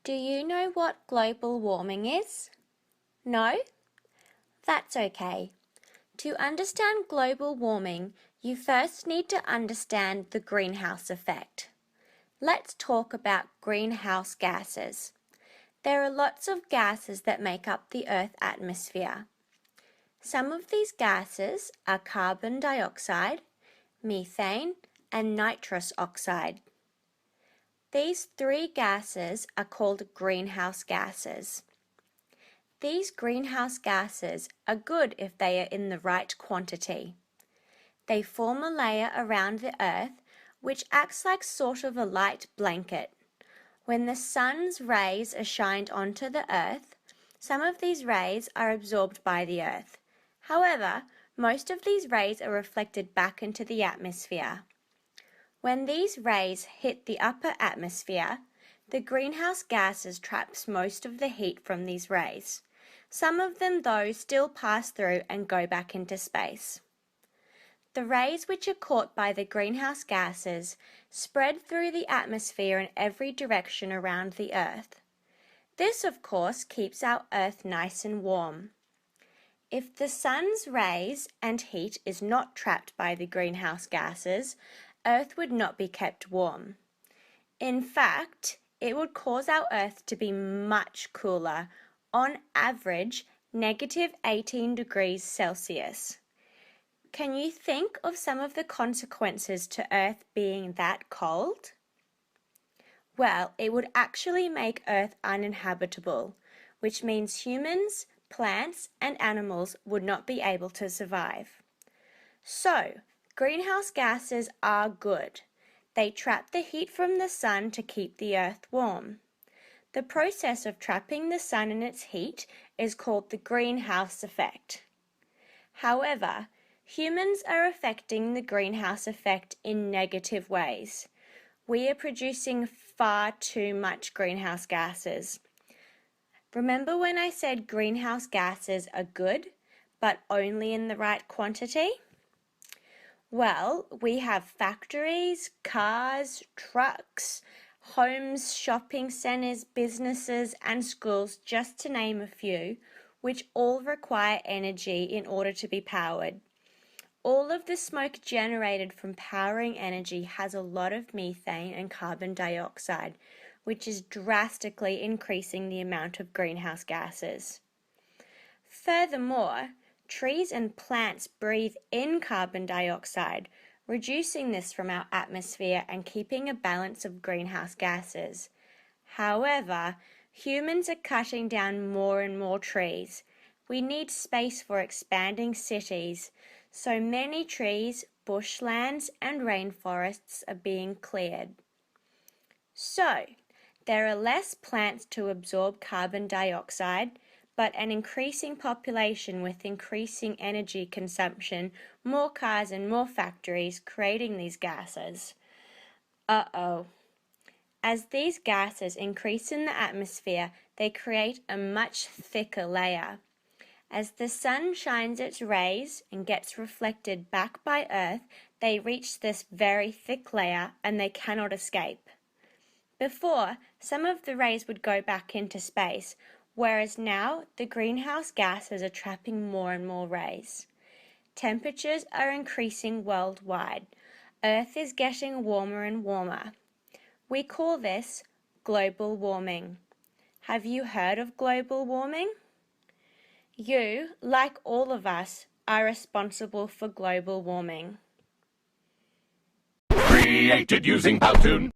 Do you know what global warming is? No? That's okay. To understand global warming, you first need to understand the greenhouse effect. Let's talk about greenhouse gases. There are lots of gases that make up the Earth's atmosphere. Some of these gases are carbon dioxide, methane, and nitrous oxide. These three gases are called greenhouse gases. These greenhouse gases are good if they are in the right quantity. They form a layer around the Earth which acts like sort of a light blanket. When the sun's rays are shined onto the Earth, some of these rays are absorbed by the Earth. However, most of these rays are reflected back into the atmosphere. When these rays hit the upper atmosphere, the greenhouse gases traps most of the heat from these rays. Some of them, though, still pass through and go back into space. The rays which are caught by the greenhouse gases spread through the atmosphere in every direction around the Earth. This, of course, keeps our Earth nice and warm. If the sun's rays and heat is not trapped by the greenhouse gases, Earth would not be kept warm. In fact, it would cause our Earth to be much cooler, on average -18 degrees Celsius. Can you think of some of the consequences to Earth being that cold? Well, it would actually make Earth uninhabitable, which means humans, plants, and animals would not be able to survive. So, greenhouse gases are good. They trap the heat from the sun to keep the Earth warm. The process of trapping the sun and its heat is called the greenhouse effect. However, humans are affecting the greenhouse effect in negative ways. We are producing far too much greenhouse gases. Remember when I said greenhouse gases are good, but only in the right quantity? Well, we have factories, cars, trucks, homes, shopping centres, businesses and schools, just to name a few, which all require energy in order to be powered. All of the smoke generated from powering energy has a lot of methane and carbon dioxide, which is drastically increasing the amount of greenhouse gases. Furthermore, trees and plants breathe in carbon dioxide, reducing this from our atmosphere and keeping a balance of greenhouse gases. However, humans are cutting down more and more trees. We need space for expanding cities, so many trees, bushlands, and rainforests are being cleared. So, there are less plants to absorb carbon dioxide, but an increasing population with increasing energy consumption, more cars and more factories creating these gases. Uh-oh. As these gases increase in the atmosphere, they create a much thicker layer. As the sun shines its rays and gets reflected back by Earth, they reach this very thick layer and they cannot escape. Before, some of the rays would go back into space, whereas now the greenhouse gases are trapping more and more rays. Temperatures are increasing worldwide. Earth is getting warmer and warmer. We call this global warming. Have you heard of global warming? You, like all of us, are responsible for global warming. Created using Powtoon.